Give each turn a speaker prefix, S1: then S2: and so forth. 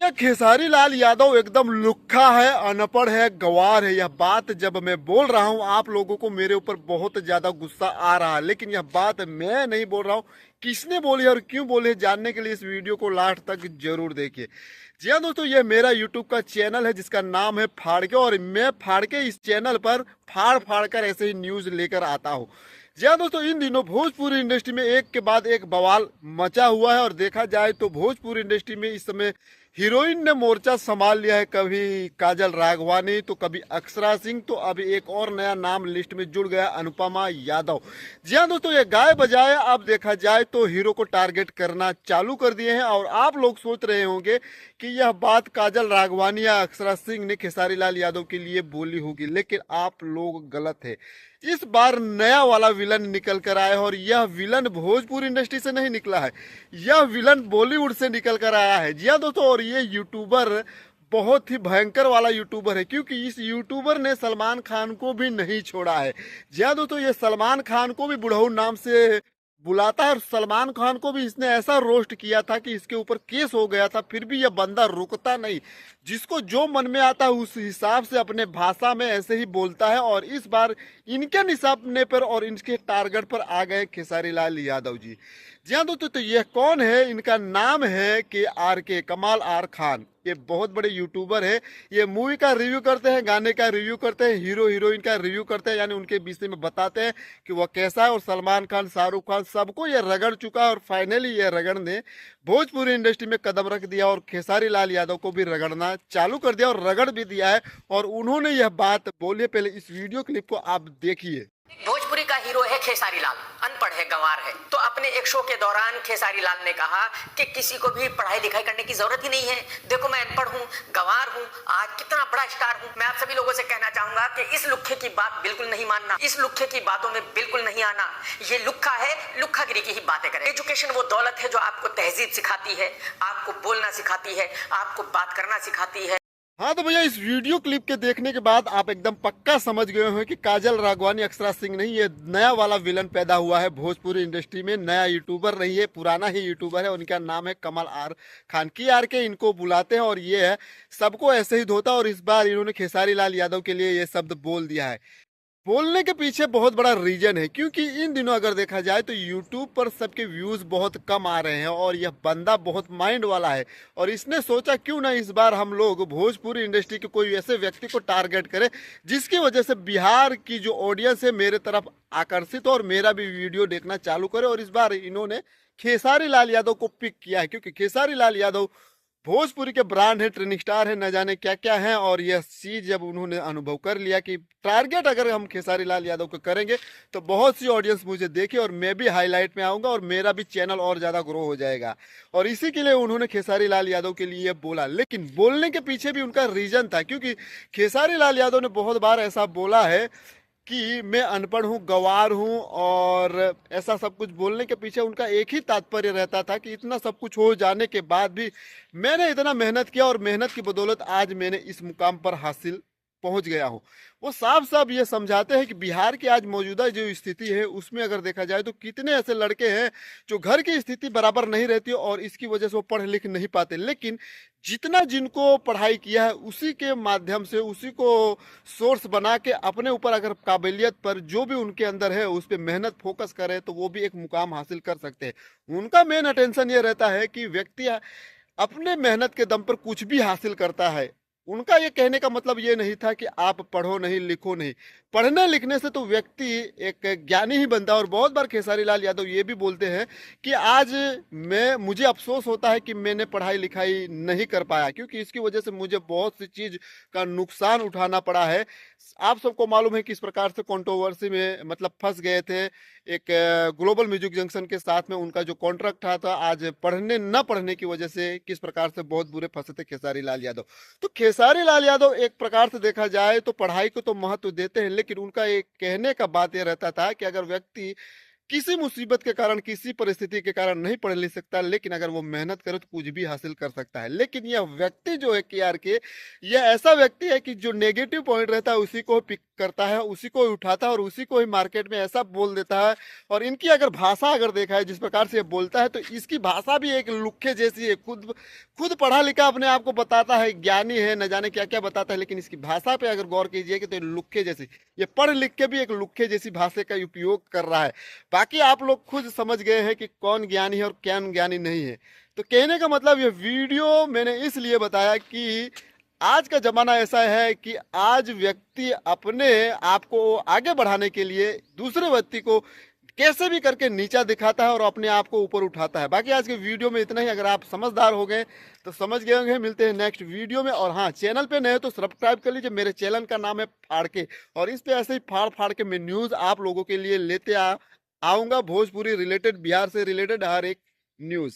S1: यह खेसारी लाल यादव एकदम लुक्खा है, अनपढ़ है, गंवार है। यह बात जब मैं बोल रहा हूं आप लोगों को मेरे ऊपर बहुत ज्यादा गुस्सा आ रहा है, लेकिन यह बात मैं नहीं बोल रहा हूं। किसने बोली और क्यों बोली है, जानने के लिए इस वीडियो को लास्ट तक जरूर देखिए। जी हाँ दोस्तों, यह मेरा यूट्यूब का चैनल है जिसका नाम है फाड़के, और मैं फाड़के इस चैनल पर फाड़ फाड़ कर ऐसे ही न्यूज लेकर आता हूँ। जी हाँ दोस्तों, इन दिनों भोजपुरी इंडस्ट्री में एक के बाद एक बवाल मचा हुआ है, और देखा जाए तो भोजपुरी इंडस्ट्री में इस समय हीरोइन ने मोर्चा संभाल लिया है। कभी काजल राघवानी, तो कभी अक्षरा सिंह, तो अभी एक और नया नाम लिस्ट में जुड़ गया, अनुपमा यादव। जी हाँ दोस्तों, ये गाय बजाए अब देखा जाए तो हीरो को टारगेट करना चालू कर दिए हैं। और आप लोग सोच रहे होंगे कि यह बात काजल राघवानी या अक्षरा सिंह ने खेसारी लाल यादव के लिए बोली होगी, लेकिन आप लोग गलत है। इस बार नया वाला विलन निकल कर आया है, और यह विलन भोजपुरी इंडस्ट्री से नहीं निकला है, यह विलन बॉलीवुड से निकल कर आया है। जी हाँ दोस्तों, और ये यूट्यूबर बहुत ही भयंकर वाला यूट्यूबर है, क्योंकि इस यूट्यूबर ने सलमान खान को भी नहीं छोड़ा है। जी हाँ दोस्तों, ये सलमान खान को भी बुढ़ऊ नाम से बुलाता है, और सलमान खान को भी इसने ऐसा रोस्ट किया था कि इसके ऊपर केस हो गया था, फिर भी यह बंदा रुकता नहीं। जिसको जो मन में आता है उस हिसाब से अपने भाषा में ऐसे ही बोलता है। और इस बार इनके निशाने पर और इनके टारगेट पर आ गए खेसारी लाल यादव जी। जी हाँ दोस्तों, तो यह कौन है? इनका नाम है के कमाल आर खान। ये बहुत बड़े यूट्यूबर है। ये मूवी का रिव्यू करते हैं, गाने का रिव्यू करते हैं, हीरो हीरोइन का रिव्यू करते हैं, यानी उनके विषय में बताते हैं कि वह कैसा है। और सलमान खान, शाहरुख खान, सबको ये रगड़ चुका है, और फाइनली ये रगड़ ने भोजपुरी इंडस्ट्री में कदम रख दिया, और खेसारी लाल यादव को भी रगड़ना चालू कर दिया, और रगड़ भी दिया है। और उन्होंने यह बात बोली है, पहले इस वीडियो क्लिप को आप देखिए।
S2: भोजपुरी का हीरो है खेसारी लाल, अनपढ़ है, गंवार है। तो अपने एक शो के दौरान खेसारी लाल ने कहा कि किसी को भी पढ़ाई लिखाई करने की जरूरत ही नहीं है। देखो, मैं अनपढ़ हूँ, गंवार हूँ, आज कितना बड़ा स्टार हूँ। मैं आप सभी लोगों से कहना चाहूंगा कि इस लुक्खे की बात बिल्कुल नहीं मानना, इस लुक्खे की बातों में बिल्कुल नहीं आना। ये लुक्खा है, लुक्खागिरी की ही बातें करे। एजुकेशन वो दौलत है जो आपको तहजीब सिखाती है, आपको बोलना सिखाती है, आपको बात करना सिखाती है।
S1: हाँ तो भैया, इस वीडियो क्लिप के देखने के बाद आप एकदम पक्का समझ गए हो कि काजल राघवानी, अक्षरा सिंह नहीं, ये नया वाला विलन पैदा हुआ है भोजपुरी इंडस्ट्री में। नया यूट्यूबर नहीं है, पुराना ही यूट्यूबर है। उनका नाम है कमल आर खान। की आर के इनको बुलाते हैं, और ये है सबको ऐसे ही धोता। और इस बार इन्होंने खेसारी लाल यादव के लिए ये शब्द बोल दिया है। बोलने के पीछे बहुत बड़ा रीजन है, क्योंकि इन दिनों अगर देखा जाए तो यूट्यूब पर सबके व्यूज बहुत कम आ रहे हैं, और यह बंदा बहुत माइंड वाला है। और इसने सोचा क्यों ना इस बार हम लोग भोजपुरी इंडस्ट्री के कोई ऐसे व्यक्ति को टारगेट करें जिसकी वजह से बिहार की जो ऑडियंस है मेरे तरफ आकर्षित हो, और मेरा भी वीडियो देखना चालू करे। और इस बार इन्होंने खेसारी लाल यादव को पिक किया है, क्योंकि खेसारी लाल यादव भोजपुरी के ब्रांड है, ट्रेंडिंग स्टार है, न जाने क्या क्या है। और यह चीज जब उन्होंने अनुभव कर लिया कि टारगेट अगर हम खेसारी लाल यादव को करेंगे तो बहुत सी ऑडियंस मुझे देखे, और मैं भी हाईलाइट में आऊंगा, और मेरा भी चैनल और ज्यादा ग्रो हो जाएगा। और इसी के लिए उन्होंने खेसारी लाल यादव के लिए बोला। लेकिन बोलने के पीछे भी उनका रीजन था, क्योंकि खेसारी लाल यादव ने बहुत बार ऐसा बोला है कि मैं अनपढ़ हूँ, गंवार हूँ, और ऐसा सब कुछ बोलने के पीछे उनका एक ही तात्पर्य रहता था कि इतना सब कुछ हो जाने के बाद भी मैंने इतना मेहनत किया, और मेहनत की बदौलत आज मैंने इस मुकाम पर हासिल पहुंच गया हूँ। वो साफ साफ ये समझाते हैं कि बिहार की आज मौजूदा जो स्थिति है उसमें अगर देखा जाए तो कितने ऐसे लड़के हैं जो घर की स्थिति बराबर नहीं रहती, और इसकी वजह से वो पढ़ लिख नहीं पाते। लेकिन जितना जिनको पढ़ाई किया है उसी के माध्यम से, उसी को सोर्स बना के अपने ऊपर अगर काबिलियत पर जो भी उनके अंदर है उस पर मेहनत फोकस करे तो वो भी एक मुकाम हासिल कर सकते हैं। उनका मेन अटेंशन ये रहता है कि व्यक्ति अपने मेहनत के दम पर कुछ भी हासिल करता है। उनका ये कहने का मतलब ये नहीं था कि आप पढ़ो नहीं, लिखो नहीं। पढ़ने लिखने से तो व्यक्ति एक ज्ञानी ही बनता है। और बहुत बार खेसारी लाल यादव ये भी बोलते हैं कि आज मुझे अफसोस होता है कि मैंने पढ़ाई लिखाई नहीं कर पाया, क्योंकि इसकी वजह से मुझे बहुत सी चीज का नुकसान उठाना पड़ा है। आप सबको मालूम है किस प्रकार से कंट्रोवर्सी में मतलब फंस गए थे। एक ग्लोबल म्यूजिक जंक्शन के साथ में उनका जो कॉन्ट्रैक्ट था आज पढ़ने न पढ़ने की वजह से किस प्रकार से बहुत बुरे फंसे थे खेसारी लाल यादव। तो खेसारी लाल यादव एक प्रकार से देखा जाए तो पढ़ाई को तो महत्व देते हैं, लेकिन उनका एक कहने का बात यह रहता था कि अगर व्यक्ति किसी मुसीबत के कारण, किसी परिस्थिति के कारण नहीं पढ़ लिख सकता, लेकिन अगर वो मेहनत करे तो कुछ भी हासिल कर सकता है। लेकिन यह व्यक्ति जो है KR के, यह ऐसा व्यक्ति है कि जो नेगेटिव पॉइंट रहता है उसी को पिक करता है, उसी को ही उठाता है और उसी को ही मार्केट में ऐसा बोल देता है। और इनकी अगर भाषा अगर देखा है जिस प्रकार से ये बोलता है, तो इसकी भाषा भी एक लुक्खे जैसी है। खुद खुद पढ़ा लिखा अपने आप को बताता है, ज्ञानी है, न जाने क्या क्या बताता है, लेकिन इसकी भाषा पे अगर गौर कीजिए कि तो ये लुक्खे जैसी, ये पढ़ लिख के भी एक लुक्खे जैसी भाषा का उपयोग कर रहा है। बाकी आप लोग खुद समझ गए हैं कि कौन ज्ञानी है और कौन ज्ञानी नहीं है। तो कहने का मतलब ये वीडियो मैंने इसलिए बताया कि आज का जमाना ऐसा है कि आज व्यक्ति अपने आप को आगे बढ़ाने के लिए दूसरे व्यक्ति को कैसे भी करके नीचा दिखाता है और अपने आप को ऊपर उठाता है। बाकी आज के वीडियो में इतना ही। अगर आप समझदार हो गए तो समझ गए होंगे। मिलते हैं नेक्स्ट वीडियो में। और हाँ, चैनल पे नए हो तो सब्सक्राइब कर लीजिए। मेरे चैनल का नाम है फाड़ के, और इस पे ऐसे ही फाड़ फाड़ के मैं न्यूज़ आप लोगों के लिए लेते आऊँगा। भोजपुरी रिलेटेड, बिहार से रिलेटेड हर एक न्यूज़।